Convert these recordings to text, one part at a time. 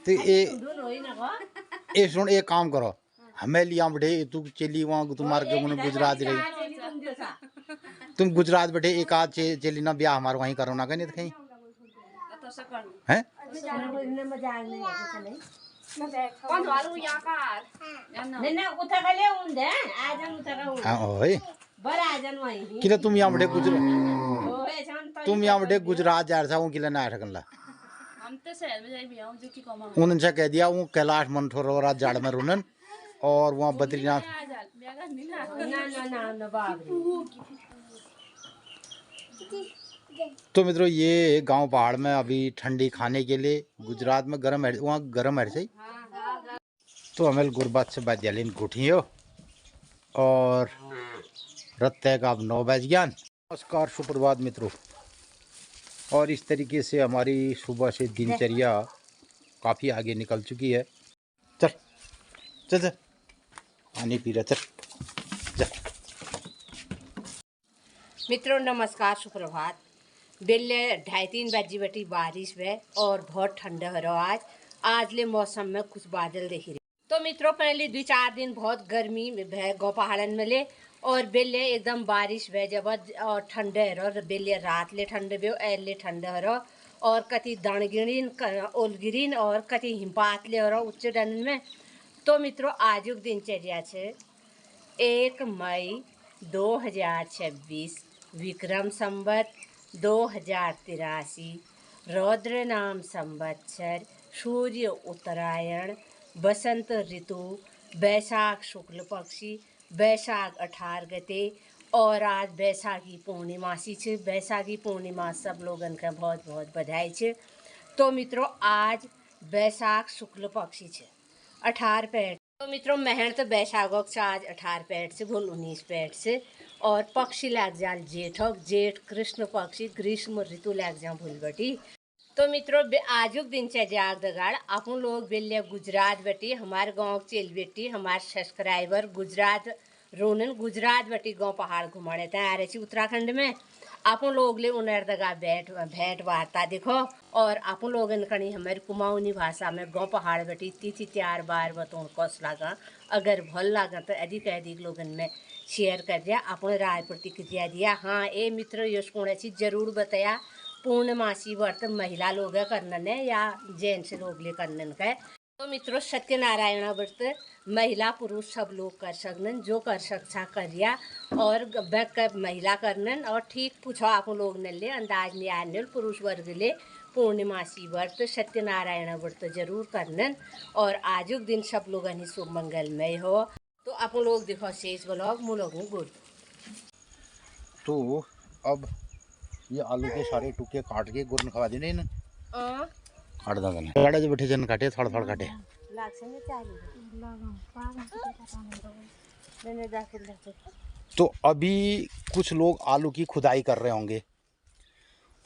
तो ये सुन एक काम करो हमें लिया बैठे तू चली वहाँ तुम्हारे के मुझे गुजरात रही तुम गुजरात बैठे एक आध चली ना ब्याह हमारे वहीं करो ना कहीं तो कहीं हैं किला तुम यहाँ बैठे गुजरात जा रहा हूँ किला ना सकला हम तो शहर में जाए भी आऊं जो कि कमा उनसे कह दिया वो कैलाश मनसरोवर जाड़ में रुनन और वहाँ बद्रीनाथ तो मित्रों ये गांव पहाड़ में अभी ठंडी खाने के लिए गुजरात में गर्म है वहाँ गर्म है सही तो हमें गुरबात से बात जलिन उठी हो और रत्ते का अब 9 बज गया। नमस्कार सुप्रभात मित्रों और इस तरीके से हमारी सुबह से दिनचर्या काफ़ी आगे निकल चुकी है। चल चल चल पानी पी रहा चल चल। मित्रों नमस्कार सुप्रभात। बेले 2:30 बजी बटी बारिश है और बहुत ठंडा हो रहा आज ले मौसम में कुछ बादल देख रहे। तो मित्रों पहले 2-4 दिन बहुत गर्मी में गौ पहाड़न में ले और बेले एकदम बारिश भे जब और ठंडे रहो बेले रात ले ठंडे भे एले ठंडे रहो और कति दणगिरीन ओलगिरीन और कति हिमपात ले रहो उच्च डन में। तो मित्रों आज दिनचर्या छे 1 मई 2026 विक्रम संवत 2083 रौद्र नाम संवत्सर सूर्य उत्तरायण बसंत ऋतु बैसाख शुक्ल पक्षी बैसाख 18 गते और आज बैसाखी पूर्णिमासी छे। बैसाखी पूर्णिमा सब लोगन का बहुत बहुत बधाई छे। तो मित्रों आज बैसाख शुक्ल पक्षी छे 18 पैठ। तो मित्रों महन तो बैसाखों से आज 18 पैठ से भूल 19 पैठ से और पक्षी लाग जाल जेठक जेठ कृष्ण पक्षी ग्रीष्म ऋतु लाग जा भूल बटी। तो मित्रों आजुक दिनचर्या दगाड़ अपन लोग बेलिया गुजरात बटी हमारे गांव चेल बेटी हमारे सब्सक्राइबर गुजरात रोनन गुजरात बटी गांव पहाड़ घुमाने थे आ रहे उत्तराखंड में अपन लोग ले उनर दगा भेंट वार्ता देखो और अपन लोग कणी हमारी कुमाऊनी भाषा में गांव पहाड़ बटी तिथि 4 बार बतौन कस लागा अगर भल लागा तो अधिक लोगन में शेयर कर दिया अपन राय प्रतिक्रिया दिया। हाँ ये मित्र यश कौन चीज जरूर बताया पूर्णमासी व्रत महिला लोग करने ने या जेंट्स लोग ले करने का। तो मित्रों सत्यनारायण व्रत महिला पुरुष सब लोग कर सकन जो कर सकता करिया और महिला करनन और ठीक पूछो आप लोग ने ले अंदाज नहीं आने पुरुष वर्ग ले पूर्णिमासी व्रत सत्यनारायण व्रत जरूर करनन और आजुक दिन सब लोग शुभ मंगलमय हो। तो आप लोग देखो शेष ब्लॉग मुलोगों गुड़। तो अब ये आलू के सारे टुके काट के गुड़ खवा देने ना काट दो ना गाड़ा जो बैठे जन काटे थोड़ा थोड़ा काटे तो अभी कुछ लोग आलू की खुदाई कर रहे होंगे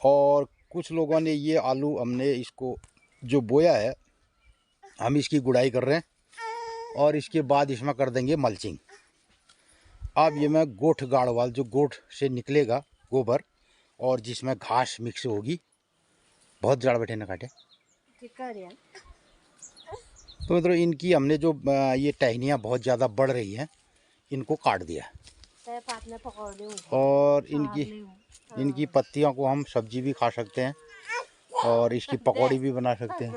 और कुछ लोगों ने ये आलू हमने इसको जो बोया है हम इसकी गुड़ाई कर रहे हैं और इसके बाद इसमें कर देंगे मल्चिंग। अब ये मैं गोठ गाड़वाल जो गोठ से निकलेगा गोबर और जिसमें घास मिक्स होगी बहुत जड़ बैठे न काटे तो मतलब इनकी हमने जो ये टहनियाँ बहुत ज़्यादा बढ़ रही हैं इनको काट दिया और इनकी पत्तियों को हम सब्जी भी खा सकते हैं और इसकी पकौड़ी भी बना सकते हैं।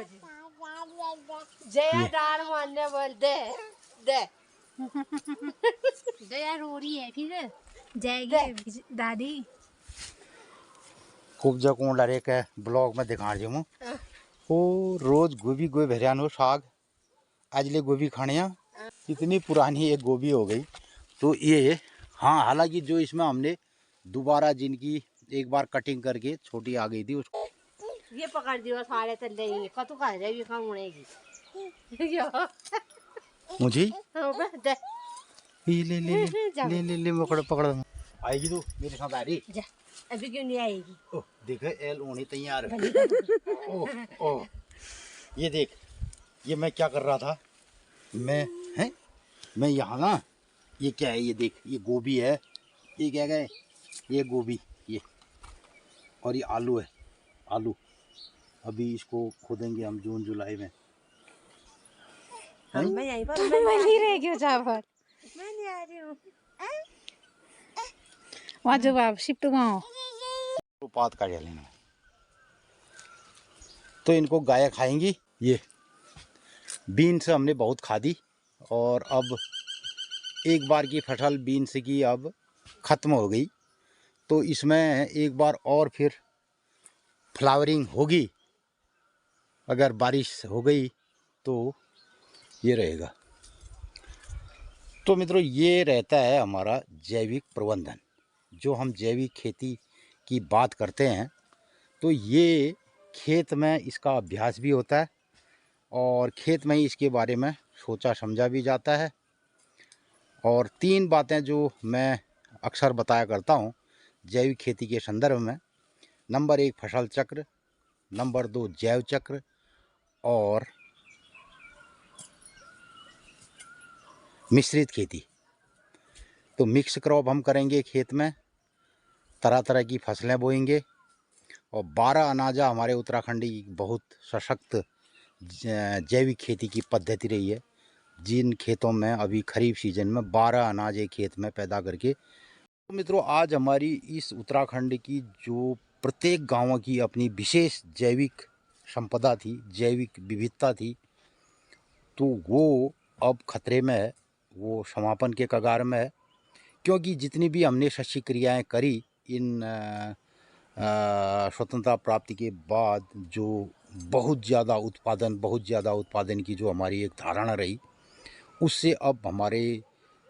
रो रही है फिर जाएगी दादी खूब जो कौन लरे के ब्लॉग में दिखा रही हूँ वो रोज गोभी भेरियान हो साग आज ले गोभी खाने इतनी पुरानी एक गोभी हो गई। तो ये हाँ हालांकि जो इसमें हमने दोबारा जिनकी एक बार कटिंग करके छोटी आ गई थी उसको ये पकड़ दियो सारे तले कतु खा जाएगी खाऊंगी मुझे ले ले ले ले ले ले पकड़ पकड़ आएगी तो मेरे साथ आ रही अभी क्यों नहीं आएगी। ओह देखे एल होने तैयार है। ओह ओह ये देख ये मैं क्या कर रहा था मैं यहाँ ना ये क्या है ये देख ये गोभी है ये क्या है ये गोभी ये और ये आलू है आलू अभी इसको खोदेंगे हम जून जुलाई में मैं यहीं पर मैं नहीं रह गया जहाँ पर मैं नहीं आ रही हूँ। वहाँ जो आप शिफ्ट गाँव तो पात काट लेना, तो इनको गाय खाएंगी। ये बीन्स हमने बहुत खा दी और अब एक बार की फसल बीन्स की अब ख़त्म हो गई, तो इसमें एक बार और फिर फ्लावरिंग होगी। अगर बारिश हो गई तो ये रहेगा। तो मित्रों, ये रहता है हमारा जैविक प्रबंधन। जो हम जैविक खेती की बात करते हैं तो ये खेत में इसका अभ्यास भी होता है और खेत में ही इसके बारे में सोचा समझा भी जाता है। और 3 बातें जो मैं अक्सर बताया करता हूँ जैविक खेती के संदर्भ में, नंबर 1 फसल चक्र, नंबर 2 जैव चक्र और मिश्रित खेती। तो मिक्स क्रॉप हम करेंगे खेत में, तरह तरह की फसलें बोएंगे और 12 अनाजा हमारे उत्तराखंड की बहुत सशक्त जैविक खेती की पद्धति रही है, जिन खेतों में अभी खरीफ सीजन में 12 अनाज एक खेत में पैदा करके। तो मित्रों, आज हमारी इस उत्तराखंड की जो प्रत्येक गांव की अपनी विशेष जैविक संपदा थी, जैविक विविधता थी, तो वो अब खतरे में है, वो समापन के कगार में है। क्योंकि जितनी भी हमने शस्य क्रियाएँ करी इन स्वतंत्रता प्राप्ति के बाद, जो बहुत ज़्यादा उत्पादन की जो हमारी एक धारणा रही, उससे अब हमारे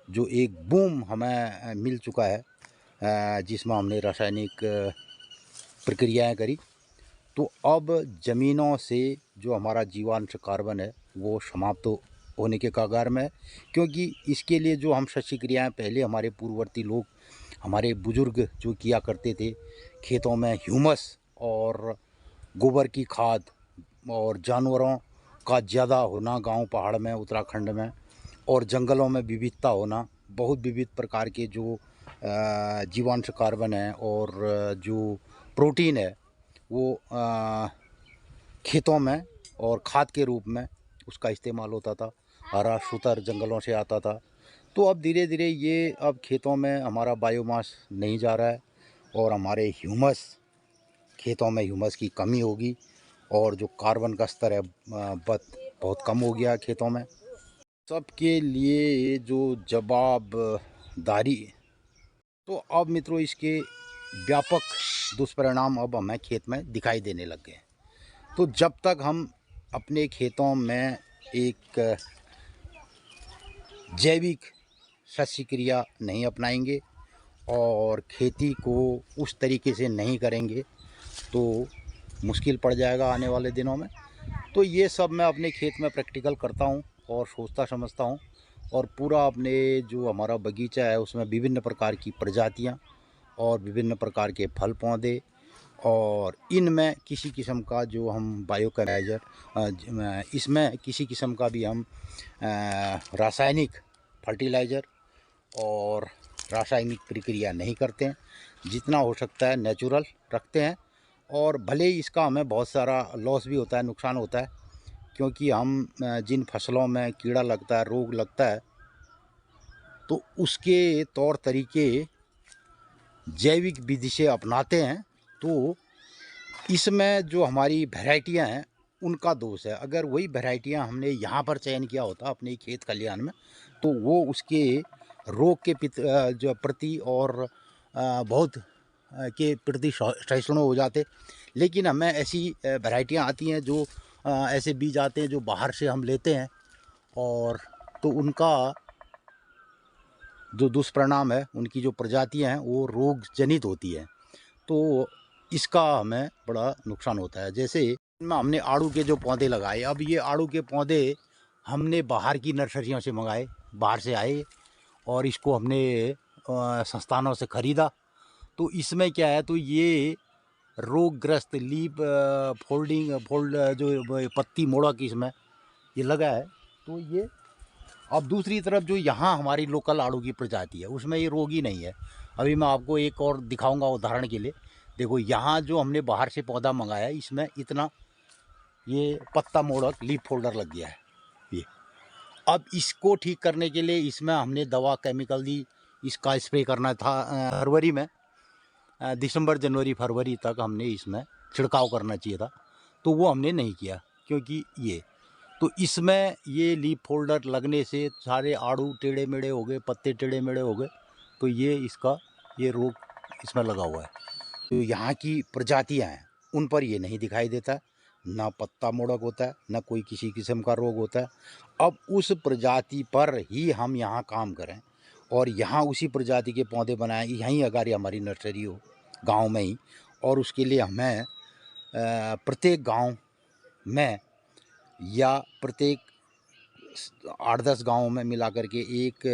जो एक बूम हमें मिल चुका है, जिसमें हमने रासायनिक प्रक्रियाएं करी, तो अब ज़मीनों से जो हमारा जीवांश कार्बन है वो समाप्त होने के कगार में है। क्योंकि इसके लिए जो हम शस्य क्रियाएँ पहले हमारे पूर्ववर्ती लोग, हमारे बुजुर्ग जो किया करते थे, खेतों में ह्यूमस और गोबर की खाद और जानवरों का ज़्यादा होना गांव पहाड़ में, उत्तराखंड में, और जंगलों में विविधता होना, बहुत विविध प्रकार के जो जीवांश कार्बन है और जो प्रोटीन है वो खेतों में और खाद के रूप में उसका इस्तेमाल होता था। हरा सूतर जंगलों से आता था। तो अब धीरे धीरे ये अब खेतों में हमारा बायोमास नहीं जा रहा है और हमारे ह्यूमस, खेतों में ह्यूमस की कमी होगी और जो कार्बन का स्तर है बहुत कम हो गया खेतों में। सबके लिए जो जवाबदारी, तो अब मित्रों इसके व्यापक दुष्परिणाम अब हमें खेत में दिखाई देने लग गए हैं। तो जब तक हम अपने खेतों में एक जैविक शस्य क्रिया नहीं अपनाएंगे और खेती को उस तरीके से नहीं करेंगे तो मुश्किल पड़ जाएगा आने वाले दिनों में। तो ये सब मैं अपने खेत में प्रैक्टिकल करता हूँ और सोचता समझता हूँ, और पूरा अपने जो हमारा बगीचा है उसमें विभिन्न प्रकार की प्रजातियाँ और विभिन्न प्रकार के फल पौधे, और इनमें किसी किस्म का जो हम बायोकैलाइजर, इसमें किसी किस्म का भी हम रासायनिक फर्टिलाइज़र और रासायनिक प्रक्रिया नहीं करते हैं। जितना हो सकता है नेचुरल रखते हैं। और भले ही इसका हमें बहुत सारा लॉस भी होता है, नुकसान होता है, क्योंकि हम जिन फसलों में कीड़ा लगता है, रोग लगता है, तो उसके तौर तरीके जैविक विधि से अपनाते हैं। तो इसमें जो हमारी वैरायटियां हैं उनका दोष है। अगर वही वैरायटियां हमने यहाँ पर चयन किया होता अपने खेत खलिहान में, तो वो उसके रोग के जो प्रति और बहुत के प्रति सहिष्णु हो जाते। लेकिन हमें ऐसी वैरायटियां आती हैं जो ऐसे बीज आते हैं जो बाहर से हम लेते हैं, और तो उनका जो दुष्परिणाम है, उनकी जो प्रजातियां हैं वो रोग जनित होती है। तो इसका हमें बड़ा नुकसान होता है। जैसे इनमें हमने आड़ू के जो पौधे लगाए, अब ये आड़ू के पौधे हमने बाहर की नर्सरियों से मंगाए, बाहर से आए, और इसको हमने संस्थानों से ख़रीदा। तो इसमें क्या है, तो ये रोगग्रस्त लीफ फोल्ड जो पत्ती मोड़क इसमें ये लगा है। तो ये अब दूसरी तरफ जो यहाँ हमारी लोकल आड़ू की प्रजाति है उसमें ये रोग ही नहीं है। अभी मैं आपको एक और दिखाऊंगा उदाहरण के लिए। देखो यहाँ जो हमने बाहर से पौधा मंगाया इसमें इतना ये पत्ता मोड़क लीफ फोल्डर लग गया है ये। अब इसको ठीक करने के लिए इसमें हमने दवा केमिकल दी, इसका स्प्रे करना था फरवरी में, दिसंबर जनवरी फरवरी तक हमने इसमें छिड़काव करना चाहिए था, तो वो हमने नहीं किया क्योंकि ये तो इसमें ये लीफ फोल्डर लगने से सारे आड़ू टेढ़े मेढ़े हो गए, पत्ते टेढ़े मेढ़े हो गए, तो ये इसका ये रोग इसमें लगा हुआ है। तो यहाँ की प्रजातियाँ हैं उन पर ये नहीं दिखाई देता, ना पत्ता मोड़क होता है, ना कोई किसी किस्म का रोग होता है। अब उस प्रजाति पर ही हम यहाँ काम करें और यहाँ उसी प्रजाति के पौधे बनाएं, यहीं अगर हमारी नर्सरी हो गांव में ही, और उसके लिए हमें प्रत्येक गांव में या प्रत्येक 8-10 गाँवों में मिला करके एक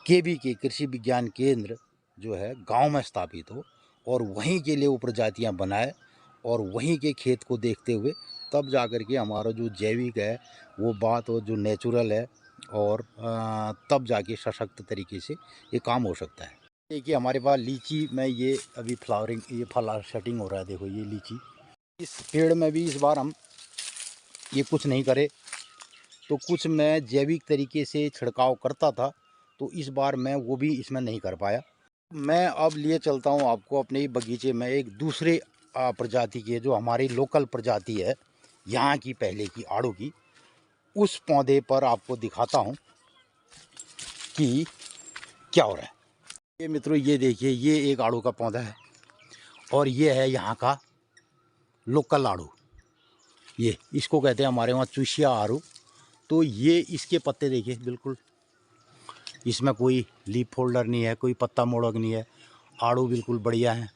केवी के कृषि विज्ञान केंद्र जो है गांव में स्थापित हो और वहीं के लिए वो प्रजातियाँ बनाए और वहीं के खेत को देखते हुए तब जा कर के हमारा जो जैविक है वो बात और जो नेचुरल है और तब जाके सशक्त तरीके से ये काम हो सकता है। देखिए हमारे पास लीची में ये अभी फ्लावरिंग, ये फल सेटिंग हो रहा है, देखो ये लीची। इस पेड़ में भी इस बार हम ये कुछ नहीं करे, तो कुछ मैं जैविक तरीके से छिड़काव करता था, तो इस बार मैं वो भी इसमें नहीं कर पाया। मैं अब लिए चलता हूँ आपको अपने ही बगीचे में एक दूसरे प्रजाति के, जो हमारी लोकल प्रजाति है यहाँ की पहले की आड़ू की, उस पौधे पर आपको दिखाता हूँ कि क्या हो रहा है। ये मित्रों ये देखिए, ये एक आड़ू का पौधा है और ये है यहाँ का लोकल आड़ू, ये इसको कहते हैं हमारे वहाँ चुशिया आड़ू। तो ये इसके पत्ते देखिए, बिल्कुल इसमें कोई लीफ फोल्डर नहीं है, कोई पत्ता मोड़क नहीं है, आड़ू बिल्कुल बढ़िया है।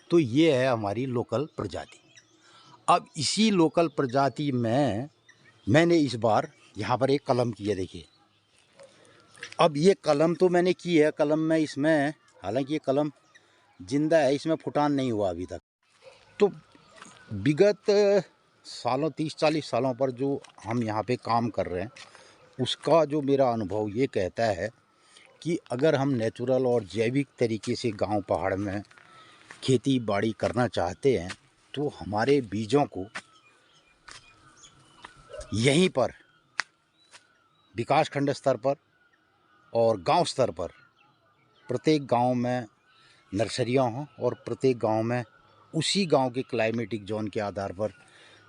तो ये है हमारी लोकल प्रजाति। अब इसी लोकल प्रजाति में मैंने इस बार यहाँ पर एक कलम की है, देखिए। अब ये कलम तो मैंने की है, कलम में इसमें हालांकि ये कलम जिंदा है, इसमें फुटान नहीं हुआ अभी तक। तो विगत सालों 30-40 सालों पर जो हम यहाँ पे काम कर रहे हैं, उसका जो मेरा अनुभव ये कहता है कि अगर हम नेचुरल और जैविक तरीके से गांव पहाड़ में खेती बाड़ी करना चाहते हैं, तो हमारे बीजों को यहीं पर विकास खंड स्तर पर और गांव स्तर पर प्रत्येक गांव में नर्सरियां हों और प्रत्येक गांव में उसी गांव के क्लाइमेटिक जोन के आधार पर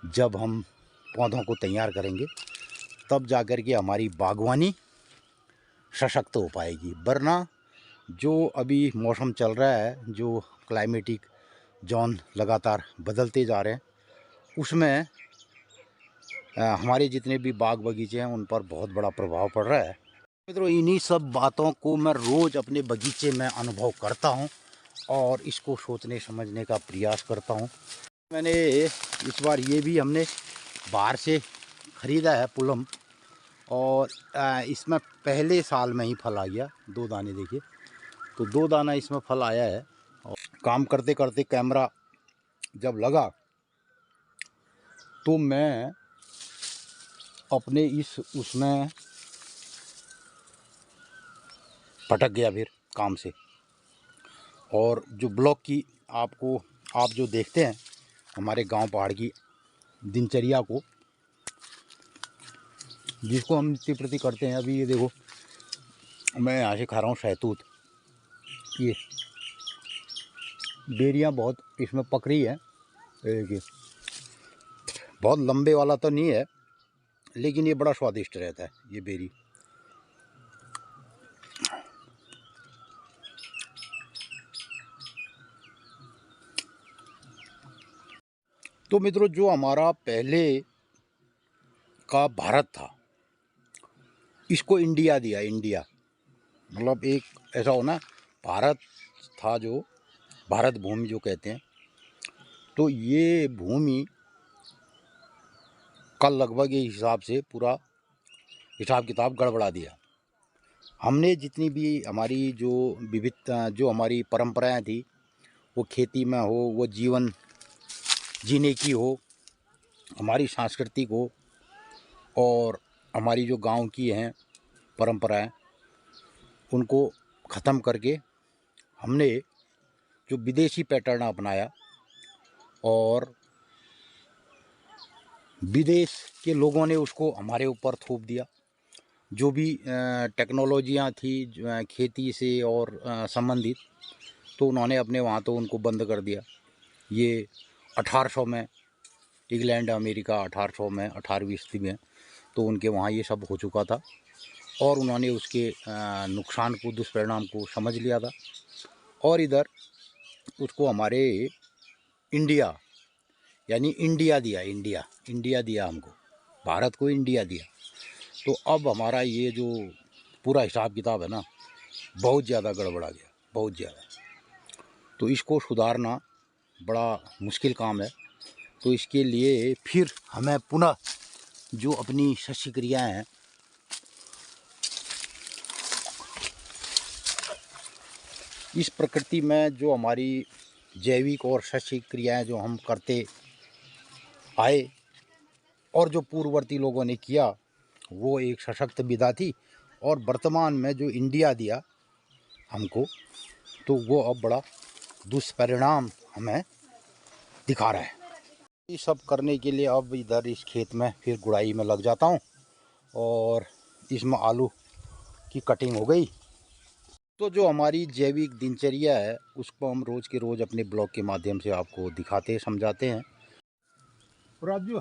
जब हम पौधों को तैयार करेंगे, तब जाकर के हमारी बागवानी सशक्त हो पाएगी। वरना जो अभी मौसम चल रहा है, जो क्लाइमेटिक जोन लगातार बदलते जा रहे हैं, उसमें हमारे जितने भी बाग बगीचे हैं उन पर बहुत बड़ा प्रभाव पड़ रहा है। मित्रों इन्हीं सब बातों को मैं रोज़ अपने बगीचे में अनुभव करता हूं और इसको सोचने समझने का प्रयास करता हूं। मैंने इस बार ये भी हमने बाहर से ख़रीदा है पुलम, और इसमें पहले साल में ही फल आ गया, 2 दाने देखिए, तो 2 दाना इसमें फल आया है। और काम करते करते कैमरा जब लगा तो मैं अपने इस उसमें भटक गया फिर काम से। और जो ब्लॉग की आपको आप जो देखते हैं हमारे गांव पहाड़ की दिनचर्या को, जिसको हम नित्य प्रति करते हैं, अभी ये देखो मैं यहाँ से खा रहा हूँ शहतूत, ये बेरियाँ बहुत इसमें पक रही है, देखिए बहुत लंबे वाला तो नहीं है लेकिन ये बड़ा स्वादिष्ट रहता है ये बेरी। तो मित्रों जो हमारा पहले का भारत था, इसको इंडिया दिया, इंडिया मतलब एक ऐसा होना, भारत था जो भारत भूमि जो कहते हैं, तो ये भूमि का लगभग इस हिसाब से पूरा हिसाब किताब गड़बड़ा दिया। हमने जितनी भी हमारी जो विविधता, जो हमारी परंपराएं थी, वो खेती में हो, वो जीवन जीने की हो, हमारी सांस्कृतिक हो, और हमारी जो गांव की हैं परंपराएं, उनको ख़त्म करके हमने जो विदेशी पैटर्न अपनाया और विदेश के लोगों ने उसको हमारे ऊपर थोप दिया। जो भी टेक्नोलॉजियाँ थी खेती से और संबंधित, तो उन्होंने अपने वहाँ तो उनको बंद कर दिया। ये 1800 में इंग्लैंड अमेरिका 1800 में 18वीं ईस्वी में तो उनके वहाँ ये सब हो चुका था और उन्होंने उसके नुकसान को दुष्परिणाम को समझ लिया था और इधर उसको हमारे इंडिया यानी इंडिया दिया। इंडिया दिया हमको, भारत को इंडिया दिया। तो अब हमारा ये जो पूरा हिसाब किताब है ना, बहुत ज़्यादा गड़बड़ा गया, बहुत ज़्यादा। तो इसको सुधारना बड़ा मुश्किल काम है। तो इसके लिए फिर हमें पुनः जो अपनी शस्य क्रियाएँ हैं, इस प्रकृति में जो हमारी जैविक और शस्य क्रियाएँ जो हम करते आए और जो पूर्ववर्ती लोगों ने किया, वो एक सशक्त विधा थी। और वर्तमान में जो इंडिया दिया हमको, तो वो अब बड़ा दुष्परिणाम हमें दिखा रहा है। ये सब करने के लिए अब इधर इस खेत में फिर गुड़ाई में लग जाता हूँ और इसमें आलू की कटिंग हो गई। तो जो हमारी जैविक दिनचर्या है उसको हम रोज़ के रोज़ अपने ब्लॉग के माध्यम से आपको दिखाते समझाते हैं। राजू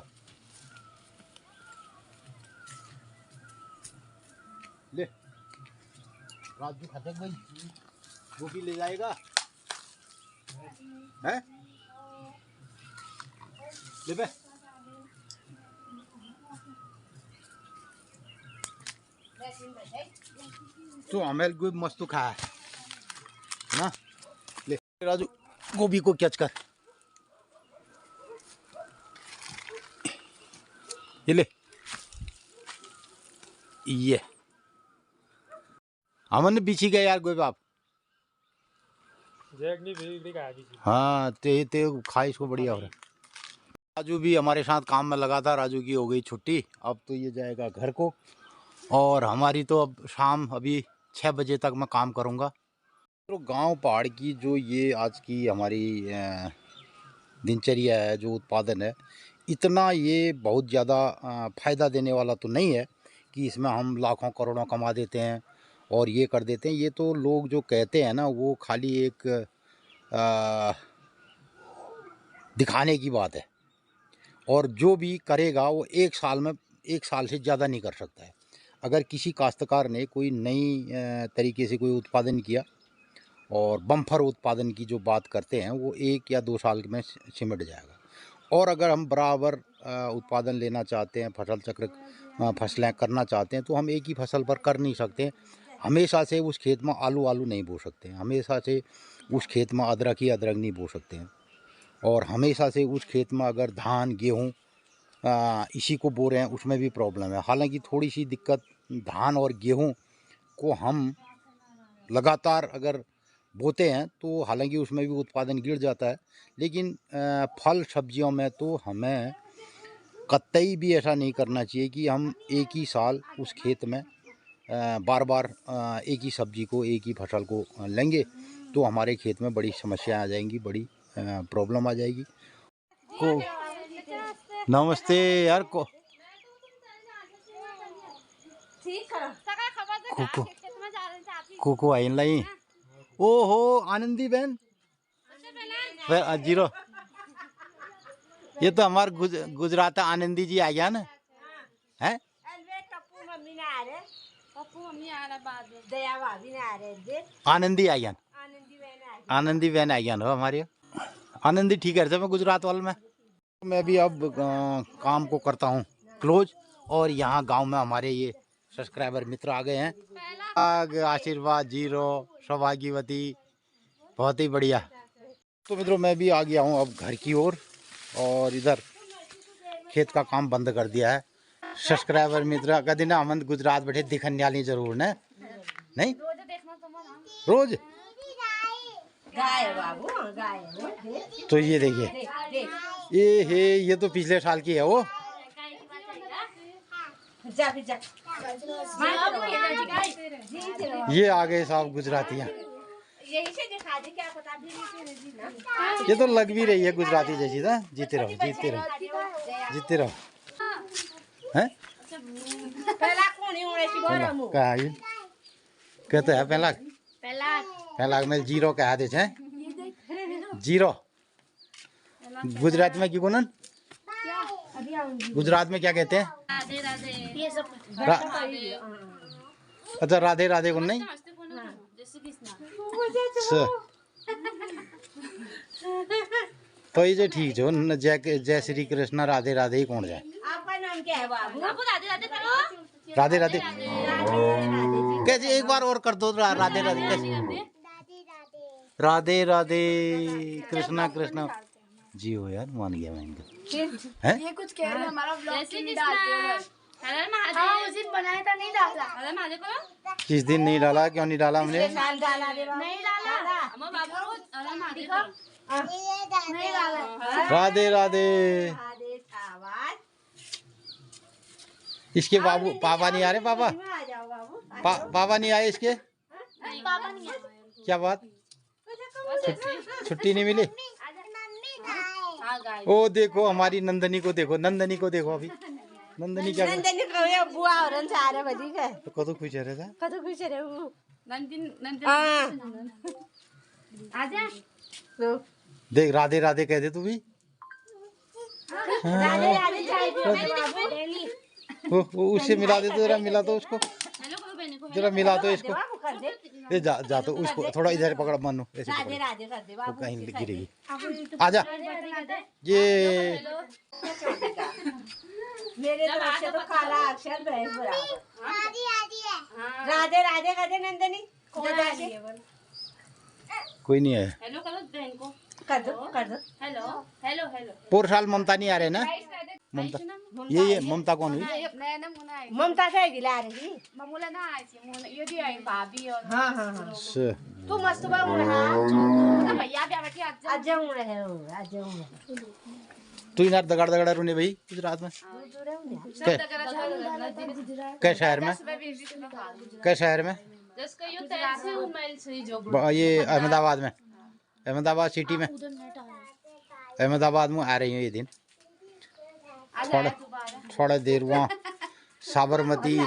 ले, राजू खाते भाई, वो भी ले जाएगा है ले बे। तो हमें गोभी मस्त खा है ना। ले राजू, गोभी को कैच कर, ये ले, ये हमने बिछी गए यार गोभी आप। हाँ ते खा इसको, बढ़िया हो रहा है। राजू भी हमारे साथ काम में लगा था, राजू की हो गई छुट्टी, अब तो ये जाएगा घर को और हमारी तो अब शाम अभी 6 बजे तक मैं काम करूँगा। तो गांव पहाड़ की जो ये आज की हमारी दिनचर्या है, जो उत्पादन है, इतना ये बहुत ज़्यादा फ़ायदा देने वाला तो नहीं है कि इसमें हम लाखों करोड़ों कमा देते हैं और ये कर देते हैं। ये तो लोग जो कहते हैं ना, वो खाली एक दिखाने की बात है और जो भी करेगा वो एक साल से ज़्यादा नहीं कर सकता है। अगर किसी काश्तकार ने कोई नई तरीके से कोई उत्पादन किया और बम्पर उत्पादन की जो बात करते हैं, वो 1 या 2 साल में सिमट जाएगा। और अगर हम बराबर उत्पादन लेना चाहते हैं, फसल चक्र फसलें करना चाहते हैं, तो हम एक ही फसल पर कर नहीं सकते। हमेशा से उस खेत में आलू नहीं बो सकते हैं, हमेशा से उस खेत में अदरक नहीं बो सकते हैं और हमेशा से उस खेत में अगर धान गेहूँ इसी को बो रहे हैं, उसमें भी प्रॉब्लम है। हालांकि थोड़ी सी दिक्कत धान और गेहूँ को हम लगातार अगर बोते हैं तो हालांकि उसमें भी उत्पादन गिर जाता है, लेकिन फल सब्जियों में तो हमें कतई भी ऐसा नहीं करना चाहिए कि हम एक ही साल उस खेत में बार बार एक ही सब्जी को, एक ही फसल को लेंगे तो हमारे खेत में बड़ी समस्या आ जाएंगी, बड़ी प्रॉब्लम आ जाएगी। को नमस्ते यार को को आइन लाई। ओहो आनंदी बहन जीरो, ये तो हमारे गुजरात आनंदी जी आ गया ना है। आनंदी आ गया, आनंदी बहन आ गया ना हमारे। आनंदी ठीक है, मैं गुजरात वाले में मैं भी अब काम को करता हूँ क्लोज। और यहाँ गांव में हमारे ये सब्सक्राइबर मित्र आ गए हैं। आशीर्वाद जीरो सौभाग्यवती, बहुत ही बढ़िया। तो मित्रों मैं भी आ गया हूँ अब घर की ओर और इधर खेत का काम बंद कर दिया है। सब्सक्राइबर मित्र कभी ना हम गुजरात बैठे दिखने वाली जरूर न नहीं रोज तो ये देखिए ये तो पिछले साल की है वो। ये आ गए साहब गुजरातियाँ, ये तो लग भी रही है गुजराती जैसी ना। जीते रहो जीते रहो जीते रहो। हैं पहला कोणी उड़ेची बरमु क्या है कहते हैं पहला पहला पहला में जीरो कहा देते हैं जीरो गुजरात में क्यों कोनन गुजरात में क्या कहते हैं राधे राधे ये सब रा, अच्छा राधे राधे को नहीं जैसे कृष्णा अच्छा। तो ये जो ठीक जो न जय श्री कृष्ण राधे राधे ही कौन जाए आपका नाम क्या है बाबू बाबू राधे राधे करो राधे राधे राधे कैसे एक बार और कर दो राधे राधे कैसे राधे राधे कृष्णा कृष्णा जी हो यार मान गया मैं इनका हैं ये कुछ कह रहे हैं हमारा ब्लॉग नहीं डालते हो हर महादेव हाँ उस दिन बनाया था नहीं डाला हर महादेव को किस दिन नहीं डाला क्यों नहीं डाला हमने साल डाला रे बाबू नहीं डाला हम बाबू हर महादेव नहीं डाला राधे राधे आदेश आवाज इसके बाबू पापा नहीं आ रहे पापा आ जाओ बाबू पापा नहीं आए इसके पापा नहीं आए क्या बात छुट्टी नहीं मिली हाँ गाइस ओ देखो हमारी नंदनी को देखो अभी नंदनी क्या नंदनी कहे बुआ औरन सारे बजी के तो कतो खुश है रे कतो खुश रे वो नंदिन हां आजा तो देख राधे राधे कह दे तू भी राधे राधे चाय पियो बाबू वो उससे मिला दे तो जरा मिला तो उसको हेलो करो बहन को जरा मिला तो इसको बाबू कर दे ये जा तो उसको थोड़ा इधर पकड़ मानो ऐसे राधे पकड़ राधे कर दे वो बाबू कहीं गिरेगी आजा ये मेरे तरफ से तो काला अक्षर बहन बराबर राधे राधे कर दे नंदनी कोई नहीं है हेलो करो बहन को कर दो हेलो हेलो हेलो पूरे साल ममता नहीं आ रहे ना ममता ये ममता कौन हुई नया ना मुना आई ममता से गिला रही ममूला ना आई थी मुना ये भी आई भाभी और हाँ अच्छा। तू मस्त बाबू रहा तो भैया भी बैठी आज आज जाऊं रहे हो आज जाऊं तू इधर दगड़ दगड़ा रूने भाई गुजरात में कै शहर में कै शहर में जिसका ये तैसे उमल से जो ये अहमदाबाद सिटी में अहमदाबाद में आ रही हूँ ये दिन थोड़ा देर वहाँ साबरमती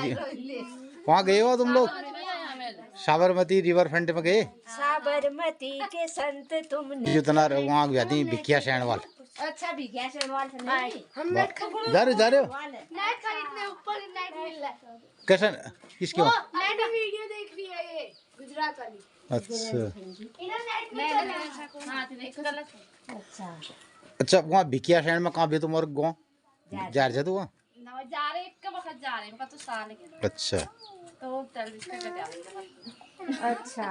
वहाँ गए हो तुम लोग साबरमती रिवर फ्रंट में गए साबरमती के संत तुमने जितना वहाँ जाती भिकिया सैनवाल अच्छा भिकिया सैनवाल से नहीं हम जा रहे हो नेट खरीदने ऊपर नेट मिल रहा है कैसा किसके वहाँ नेट वीडियो देख रही है ये गुजरात वाली अच्छा इधर नेट में चल रहा है हां देख गलत अच्छा अच्छा वहाँ भिकिया सैन में कहाँ भी तुम और गाँव जा रहे थे वहाँ ना जा रहे एक के वक्त जा रहे हैं तो साल के अच्छा तो टेलीविजन पे जा रहे हैं अच्छा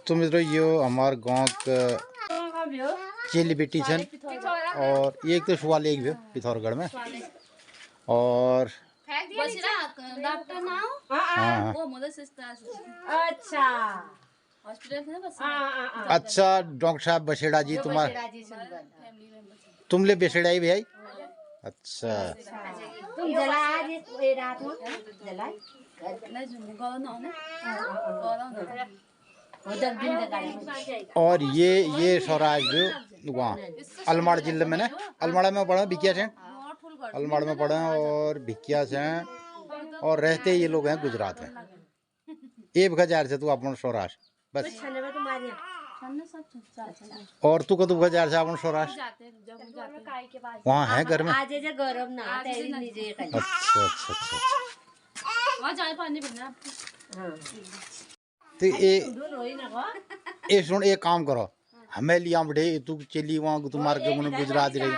तो मित्रों ये हमारे गाँव का चेली बेटी छन और एक तो सुवाल एक भी पिथौरगढ़ में और बस ना डॉक्टर ना हाँ वो मदर सिस्टर अच्छा हॉस्पिटल से ना बस अच्छा डॉक्टर साहब बसेड़ा जी तुम्हारे राजी सुनबल तुम ले बसेड़ा ही भाई अच्छा तुम जला आज ये रात में जला नहीं सुन गलो ना गलो उधर दिन लगाए और ये स्वराज जो वहाँ अलमाड़ जिले में ना अलमाड़ा में पढ़ा भिकिया से अलमाड़ में पढ़े और भिकिया से और रहते ये लोग हैं गुजरात में एक हजार से तू अपन स्वराज बस छने में तुम्हारे सामने सब चलता और तू कदू हजार से अपन स्वराज जाते हैं जब जाते हैं काय के पास वहाँ है घर में आज जे गरम ना तेरी नीचे कर अच्छा अच्छा अच्छा वहाँ जाए पानी पीना हां तो ये दोनों ही ना को ये सुन एक काम करो हमें लिया बैठे तू चली वहाँ तुम्हारे के मन गुजरात रही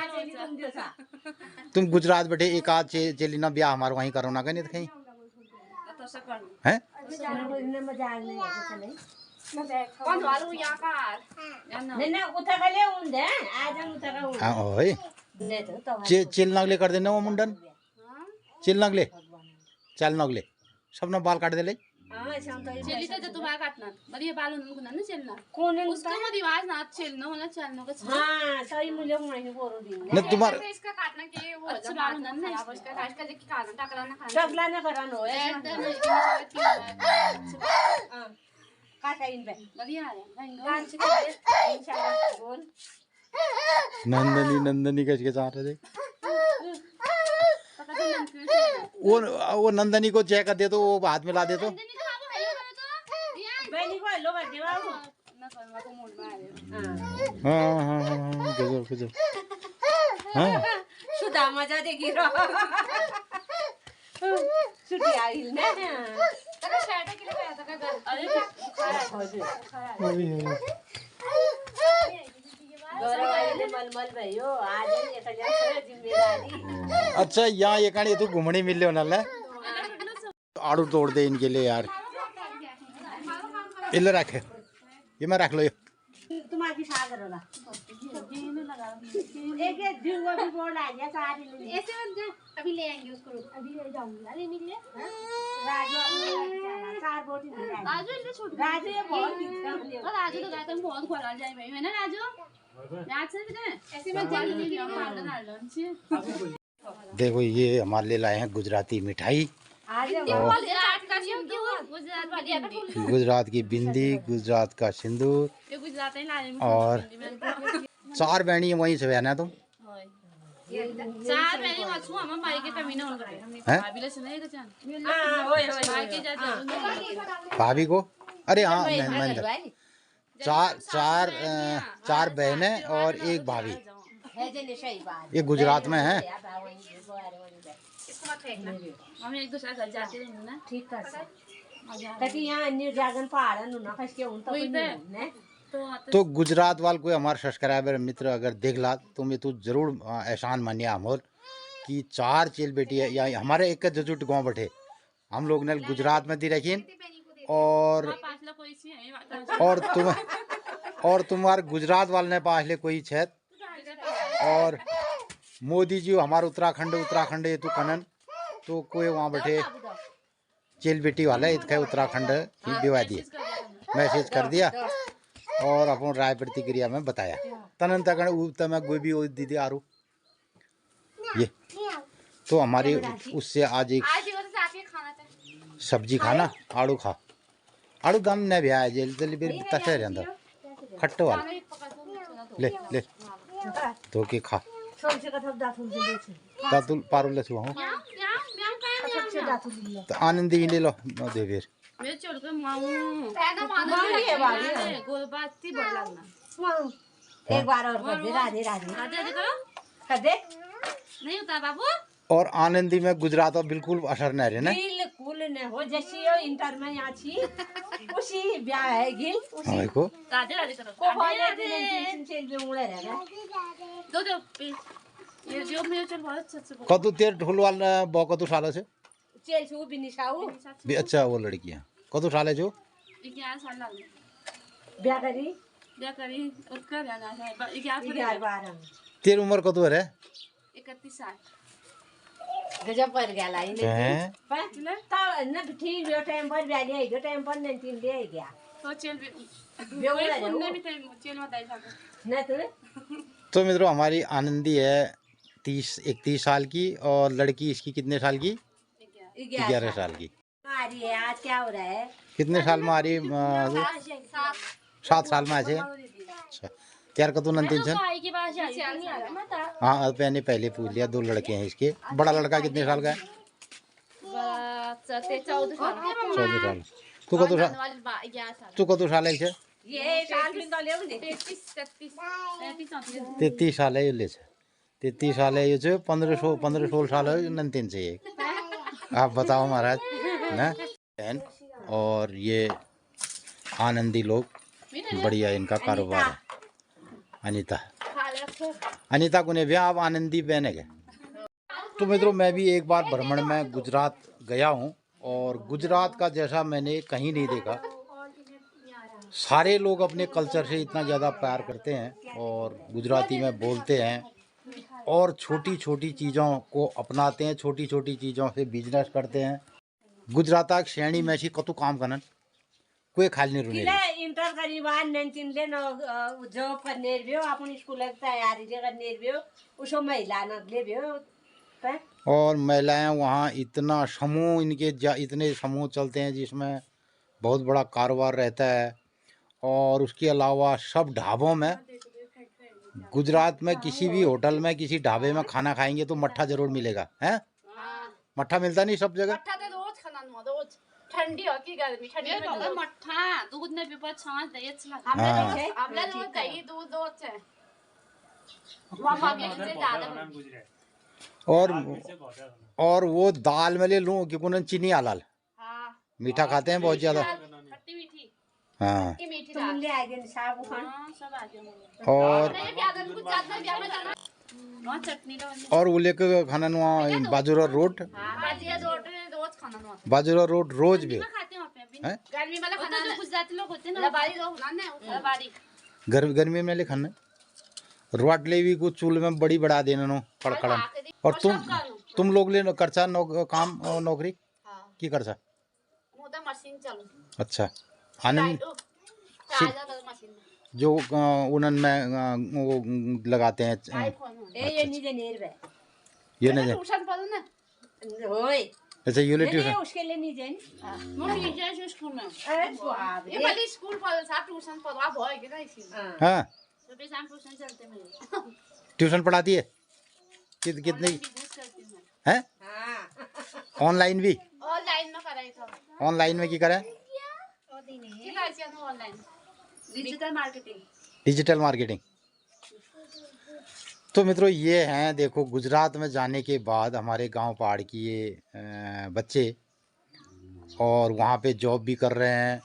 तुम गुजरात बैठे एक आध चली ना ब्याह हमारे वहीं करो ना कहीं कहीं तो से कर हैं ने मजाक नहीं है कुछ नहीं कौन वालू यहाँ का नहीं ना उठा के ले उन दे आज हम उठा के उन हाँ ओए नहीं तो चिल नगले कर देना वो मुंडन चिल नगले चल नगले सब ना बाल काट दे ले हां शाम तो चली तो तुम्हारा काटना बढ़िया बाल उनको ना चलना कौन उसका में रिवाज ना चलना होना चलना का हां सही मुझे नहीं बोलो दिन नहीं तुम्हारे इसका काटना के वो अच्छा बाल ना ना इसका काट के देखी काटना टकरा ना खाना टकला ना करानो है हां काटा इन पे बढ़िया है कान से कर दे इंशाल्लाह बोल नंदनी कैसे के साथ है वो नंदनी को चेक कर दे तो वो हाथ में ला दे तो। बहनी को हेलो कर देवा वो। हाँ हाँ हाँ गजब गजब। हाँ सुधा मजा देखी रो। सुधी आई ने। अरे शर्ट के लिए गया था का घर। अरे गौरव आई ने मलमल भयो आज ये कल्याण जिम्मेदारी। अच्छा यहाँ ये कहानी तू घूमने मिल ले ना आड़ू तोड़ दे इनके लिए यार। इले रखे ये मैं रख लो ये। तुम्हारी सागर वाला एक एक दिन वो भी बोल आ गया सारी ले ऐसे मत अभी ले आएंगे उसको अभी ले जाऊंगी ना लेने के लिए। राजू चार बोटी ले आए राजू इतने छोटे राजू ये बहुत दिखता और राजू तो कहता है बहुत खुला जाए भाई है ना राजू याद से भी ऐसे मत जल्दी नहीं मार देना लंच। देखो ये हमारे लिए लाए हैं गुजराती मिठाई। गुजरात का सिंदूर गुजरात की बिंदी गुजरात का सिंदूर ये गुजरात ही लाए और 4 बहनी वहीं से बहना तुम। चार मैंने मछू हम भाई के कमीने होन करे हैं भाभी ले सुनाई तो जान हां ओए ओए भाई के जा भाभी को। अरे हाँ मैं चार बहनें और एक भाभी। है जे सही बात ये गुजरात में है। इसको मत फेंकना हम एक दूसरे घर जाते रहेंगे ना ठीक कर ताकि यहाँ अन्य ड्रैगन पहाड़ ना फंस के उन तक तो गुजरात वाल कोई हमारे सब्सक्राइबर मित्र अगर देख ला तो मैं तू जरूर एहसान मानिए हमोर कि 4 चेल बेटी है या हमारे एक जजुट गांव बैठे हम लोग ने गुजरात में दी रखी और तुम्हारे गुजरात वाले ने पास ले कोई छेद और मोदी जी हमारे उत्तराखंड ये तो कनन तो कोई वहाँ बैठे चेल बेटी वाला इसका उत्तराखंड ही दिवा दिए मैसेज कर दिया और अपन राय प्रतिक्रिया में बताया तनन तक मैं गोभी दीदी आरू ये तो हमारी उससे आज एक सब्जी खाना आड़ू खा आड़ू दम ने भी आया जेल जल्दी फिर तसे रहता खट्टे वाला ले ले तो के खा दातुल पारुल ले सुहा तो आनंदी ही ले लो दे फिर मैं चल के मांगू गोलबाती बड़ लगना एक बार और कर दे राधे राधे राधे करो कर दे नहीं होता बाबू। और आनंदी में गुजरात और बिल्कुल असर न रहे ना बिल्कुल न हो जैसी हो इंटर में यहाँ छी उसी ब्याह है गिल उसी को राधे राधे करो को वाले दिन चेल में उड़े रहेगा दो ये जो मैं चल बहुत अच्छा से कदू तेर ढोल वाला बको तो साल से चेल छू भी निशाऊ भी अच्छा वो लड़की है कदू साल जो 11 साल लगे ब्याह करी उसका जाना है 11 तेर उम्र कदू है 31 साल गजब कर गया लाई ने हैं पर न ठीक जो टाइम पर ब्याह ले जो टाइम पर न तीन ले गया तो चल बेवड़ा भी चल मत आई न तो मित्रों हमारी आनंदी है 31 साल की और लड़की इसकी कितने साल की 11 साल की आ रही है आज क्या हो रहा है कितने साल में आ रही 7 साल में आछे अच्छा त्यार का तो नंदन सन हाँ पहले पूछ लिया 2 लड़के हैं इसके बड़ा लड़का कितने साल का है 14 साल तू कदू साल है ये साल में तो ले 33 साल है ये 33 साल है ये जो 15-16 साल है नंदन से ये आप बताओ महाराज ना और ये आनंदी लोग बढ़िया इनका कारोबार है अनीता को ने भी आप आनंदी बहन है। तो मित्रों मैं भी एक बार भ्रमण में गुजरात गया हूँ और गुजरात का जैसा मैंने कहीं नहीं देखा। सारे लोग अपने कल्चर से इतना ज़्यादा प्यार करते हैं और गुजराती में बोलते हैं और छोटी छोटी चीज़ों को अपनाते हैं, छोटी छोटी चीज़ों से बिजनेस करते हैं। गुजरात श्रेणी में कतु काम करन कोई खाली नहीं रुने इंटर करीबान नंचिन ले न जॉब करने रियो अपन स्कूल की तैयारी करने रियो उसो महिला न ले रियो और महिलाएं वहाँ इतना समूह इनके इतने समूह चलते हैं जिसमें बहुत बड़ा कारोबार रहता है। और उसके अलावा सब ढाबों में गुजरात में किसी भी होटल में किसी ढाबे में खाना खाएंगे तो मट्ठा जरूर मिलेगा है मट्ठा मिलता नहीं सब जगह। मट्ठा तो रोज खाना नो रोज ठंडी हो की गर्मी ठंडी ये में तो रोज मट्ठा दूध ने पीपा छाछ दही छला हाँ। हमने रोज दही दूध रोज है वहाँ मम्मी से ज्यादा और वो दाल में ले लूं कि कुन चीनी आलाल हाँ मीठा खाते हैं बहुत ज्यादा। खट्टी मीठी हाँ। की मीठी तुम दाल ले आएंगे साहब खान। हाँ सब आ गया और नहीं प्याज कुछ ज्यादा प्याज में डालना वहाँ चटनी लो और वो लेके खाना नुआ बाजूरा रोड बाजिया रोज खाना नो बाजूरा रोड रोज भी खाते हैं वहाँ पे अभी हैं? गर्मी वाला वो खाना तो जो गुजराती लोग होते हैं ना लबाड़ी रोज खाना है लबाड़ी गर्मी में ले खाना रोट ले भी कुछ चूल्हे में बड़ी बढ़ा देना नो कड़कड़न। और तुम लोग ले करसा काम नौकरी हाँ की करसा। मुझे मशीन चलू अच्छा आनंद ताजा कर मशीन में जो उन्हन में वो लगाते हैं। आईफोन ये नीचे नीर बे ये नहीं ट्यूशन पढ़ो ना होए अच्छा ये ले नहीं ट्यूशन उसके लिए नहीं जाए। मम्मी नीचे से स्कूल में अरे बाप ये रे। वाली स्कूल पढ़ो साहब ट्यूशन पढ़ो आप होएगा ना इसी हाँ। हाँ सुबह शाम ट्यूशन चलते मेरे ट्यूशन पढ़ाती है कितनी बिजनेस करती हूँ मैं। है हाँ। ऑनलाइन भी ऑनलाइन में कराई था ऑनलाइन में की करे सिलाई से online digital marketing digital marketing. तो मित्रों ये हैं देखो गुजरात में जाने के बाद हमारे गांव पहाड़ की ये बच्चे और वहाँ पे जॉब भी कर रहे हैं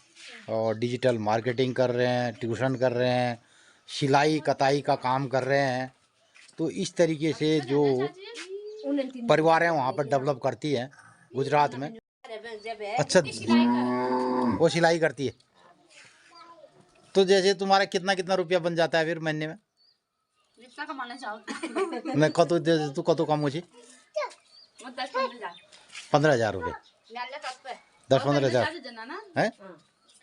और डिजिटल मार्केटिंग कर रहे हैं ट्यूशन कर रहे हैं सिलाई कताई का काम कर रहे हैं। तो इस तरीके से जो परिवार है वहाँ पर डेवलप करती है गुजरात में। अच्छा वो सिलाई करती है। तो जैसे तुम्हारा कितना कितना रुपया बन जाता है फिर महीने में। जितना कमाना चाहो मैं तू कतो कम मुझे वो 10-15 15,000 रुपये नाले कब पे 10-15,000 देना ना है।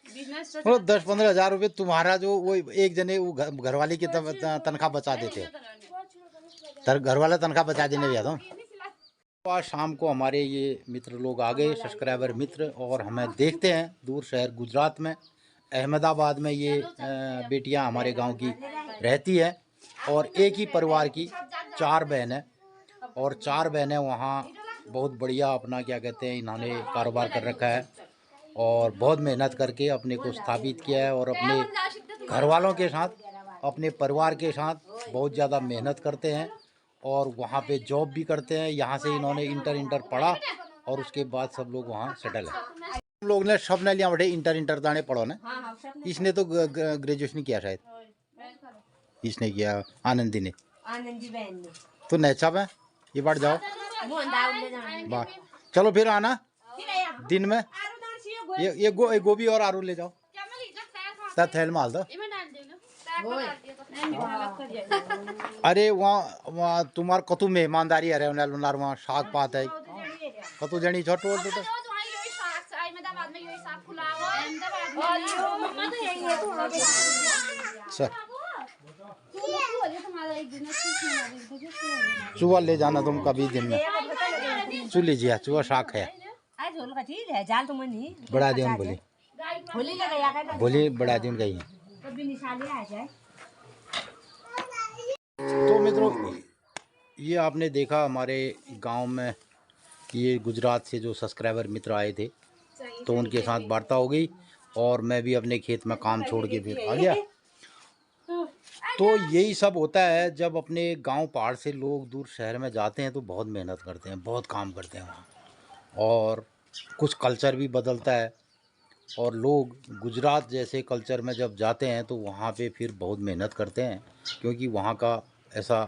बिजनेस वो 10-15,000 रुपये तुम्हारा जो वो एक जने वो घरवाली की तनख्वाह बचा देते हैं। घर वाला तनख्वाह बचा देने भी आता हूँ। आज शाम को हमारे ये मित्र लोग आ गए सब्सक्राइबर मित्र और हमें देखते हैं दूर शहर गुजरात में अहमदाबाद में ये बेटियां हमारे गांव की रहती है और एक ही परिवार की 4 बहनें और 4 बहनें वहाँ बहुत बढ़िया अपना क्या कहते हैं इन्होंने कारोबार कर रखा है और बहुत मेहनत करके अपने को स्थापित किया है और अपने घर वालों के साथ अपने परिवार के साथ बहुत ज़्यादा मेहनत करते हैं और वहाँ पे जॉब भी करते हैं। यहाँ से इन्होंने इंटर पढ़ा और उसके बाद सब लोग वहाँ सेटल है। हम लोग ने सब ने लिया बड़े इंटर दाने पढ़ो ना। इसने तो ग्रेजुएशन किया शायद इसने किया आनंदी ने आनंदी बहन ने तो नैचा में ये बार जाओ वाह चलो फिर आना दिन में ये गोभी और आलू ले जाओ तब थैल माल दो। अरे वहाँ तुम्हार कतु मेहमानदारी है उनार वहाँ शाक पात है कतु जनी छोटो तो चूहा ले जाना तुम कभी दिन में चू लीजिए चूहा शाक है आज होल का चीज है जाल तुम नहीं बड़ा दिन बोली होली लगा या बोली बड़ा दिन गई है। कभी निशाले आ जाए। तो मित्रों ये आपने देखा हमारे गांव में ये गुजरात से जो सब्सक्राइबर मित्र आए थे तो उनके साथ वार्ता हो गई और मैं भी अपने खेत में काम छोड़ के फिर आ गया। तो यही सब होता है जब अपने गांव पहाड़ से लोग दूर शहर में जाते हैं तो बहुत मेहनत करते हैं बहुत काम करते हैं वहाँ और कुछ कल्चर भी बदलता है और लोग गुजरात जैसे कल्चर में जब जाते हैं तो वहाँ पे फिर बहुत मेहनत करते हैं क्योंकि वहाँ का ऐसा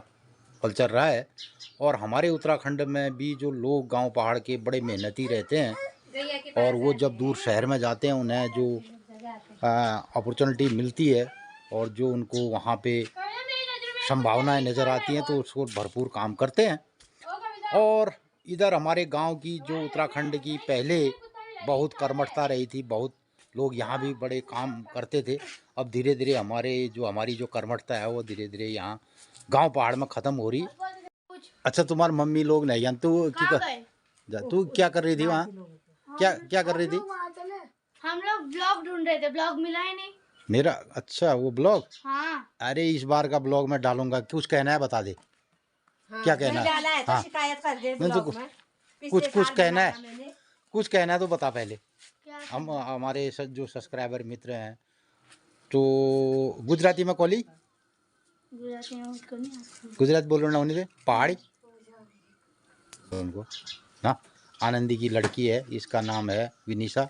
कल्चर रहा है। और हमारे उत्तराखंड में भी जो लोग गांव पहाड़ के बड़े मेहनती रहते हैं और वो जब दूर शहर में जाते हैं उन्हें जो अपॉर्चुनिटी मिलती है और जो उनको वहाँ पे संभावनाएं नज़र आती हैं तो उसको भरपूर काम करते हैं। और इधर हमारे गांव की जो उत्तराखंड की पहले बहुत कर्मठता रही थी बहुत लोग यहाँ भी बड़े काम करते थे। अब धीरे धीरे हमारी जो कर्मठता है वो धीरे धीरे यहाँ गांव पहाड़ में ख़त्म हो रही। अच्छा तुम्हारी मम्मी लोग नहीं जान तू क्या कर रही थी वहाँ क्या कर रही थी। हम लोग ब्लॉग ढूंढ रहे थे ब्लॉग मिला ही नहीं मेरा अच्छा वो ब्लॉग हाँ अरे इस बार का ब्लॉग मैं डालूंगा कुछ कहना है बता दे। हाँ, क्या कहना नहीं डाला है तो हाँ। शिकायत कर दे नहीं तो ब्लॉग में कुछ कुछ साल कहना है, बनाया मैंने। कुछ कहना है तो बता पहले। क्या हम हमारे जो सब्सक्राइबर मित्र हैं तो गुजराती में कोली गुजराती में उसको नहीं आता। गुजरात बोल रहे ना उन्हीं से पहाड़ी उनको ना। आनंदी की लड़की है, इसका नाम है विनीशा।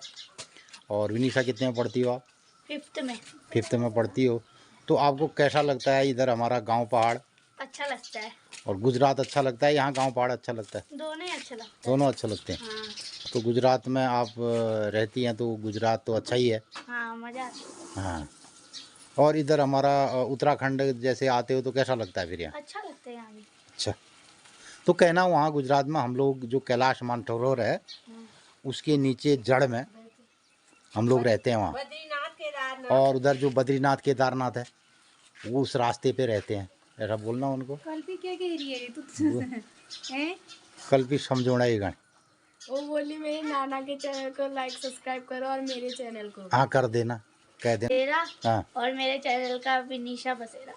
और विनीशा कितने में पढ़ती हो आप? 5th में। 5th में पढ़ती हो। तो आपको कैसा लगता है इधर हमारा गांव पहाड़ अच्छा लगता है। और गुजरात अच्छा लगता है, यहाँ गांव पहाड़ अच्छा लगता है? दोनों ही अच्छा लगता है। दोनों अच्छे लगते हैं। हाँ तो गुजरात में आप रहती हैं तो गुजरात तो अच्छा ही है। हाँ, मज़ा आता है। हाँ। और इधर हमारा उत्तराखंड जैसे आते हो तो कैसा लगता है फिर यहाँ? अच्छा लगता है यहाँ भी। अच्छा। तो कहना वहाँ गुजरात में हम लोग जो कैलाश मानसरोवर है उसके नीचे जड़ में हम लोग रहते हैं वहाँ। बद्रीनाथ केदारनाथ। और उधर जो बद्रीनाथ केदारनाथ है वो उस रास्ते पे रहते हैं, ऐसा बोलना उनको। कल भी क्या कह रही है तू? हैं? कल भी समझोना ये गाने। वो बोली मेरे नाना के चैनल को लाइक सब्सक्राइब करो और मेरे चैनल को। हाँ कर देना, कह देना। तेरा हाँ। और मेरे चैनल का विनीशा बसेरा।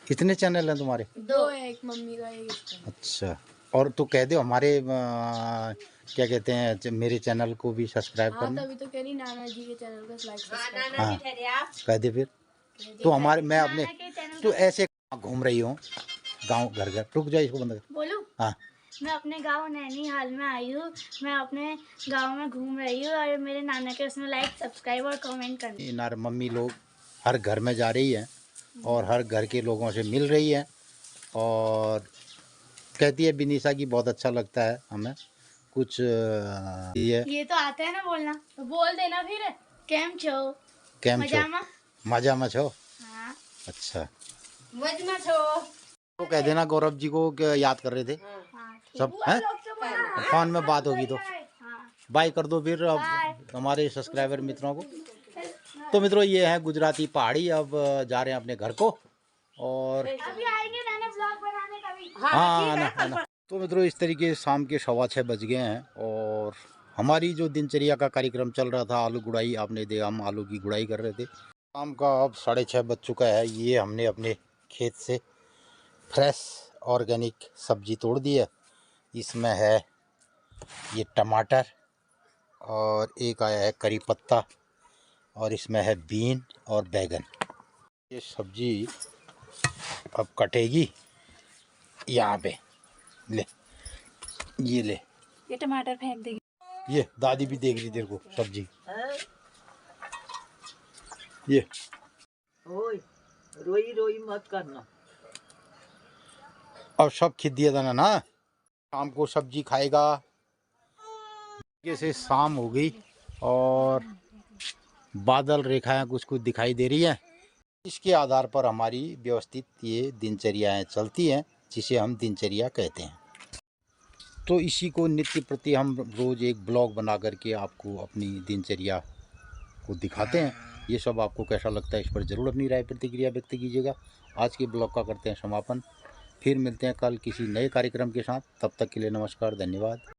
कितने चैनल हैं तुम्हारे? 2 है, एक मम्मी का एक इसका। अच्छा। और तो कह दो हमारे क्या कहते हैं मेरे चैनल को भी सब्सक्राइब हाँ करना। तभी तो कह रही नाना जी के चैनल को लाइक हाँ, सब्सक्राइब। नाना जी ठहरे आप। कह दे फिर। तो हमारे मैं अपने नाना के चैनल तो ऐसे घूम रही हूँ गांव घर घर। रुक जाओ इसको बंद कर। बोलूं? हाँ। मैं अपने गांव नैनीहाल में आई हूँ। मैं अपने गांव में घूम रही हूँ और मेरे नाना के उसमें लाइक सब्सक्राइब और कमेंट करना। इनार मम्मी लोग हर घर में जा रही हैं और हर घर के लोगों से मिल रही हैं और कहती है विनीशा की बहुत अच्छा लगता है हमें कुछ ये तो आता है ना बोलना, तो बोल देना फिर। केम छो? कैम छो? मजामा? मजा में छो? हाँ। अच्छा। मज मत हो। तो कह देना गौरव जी को कि याद कर रहे थे हाँ ठीक। सब हैं। फोन में बात होगी तो हाँ। बाय कर दो फिर अब हमारे सब्सक्राइबर मित्रों को। तो मित्रों ये है गुजराती पहाड़ी। अब जा रहे हैं अपने घर को और अभी आएंगे नाना ब्लॉग बनाने कभी। हाँ आना। तो मित्रों इस तरीके शाम के 6:15 बज गए हैं और हमारी जो दिनचर्या का कार्यक्रम चल रहा था आलू गुड़ाई, आपने देखा हम आलू की गुड़ाई कर रहे थे। शाम का अब 6:30 बज चुका है। ये हमने अपने खेत से फ्रेश ऑर्गेनिक सब्जी तोड़ दी है। इसमें है ये टमाटर और एक आया है करी पत्ता और इसमें है बीन और बैगन। ये सब्जी अब कटेगी यहाँ पे। ले ये ले, ये टमाटर फेंक देगी। ये दादी भी देख रही तेरे को सब्जी। ये ओए रोई रोई मत करना। अब सब खिद दिया था ना शाम को सब्जी खाएगा। जैसे शाम हो गई और बादल रेखाएं कुछ कुछ दिखाई दे रही हैं। इसके आधार पर हमारी व्यवस्थित ये दिनचर्याएं चलती हैं जिसे हम दिनचर्या कहते हैं। तो इसी को नित्य प्रति हम रोज़ एक ब्लॉग बना करके आपको अपनी दिनचर्या को दिखाते हैं। ये सब आपको कैसा लगता है इस पर ज़रूर अपनी राय प्रतिक्रिया व्यक्त कीजिएगा। आज के ब्लॉग का करते हैं समापन। फिर मिलते हैं कल किसी नए कार्यक्रम के साथ। तब तक के लिए नमस्कार, धन्यवाद।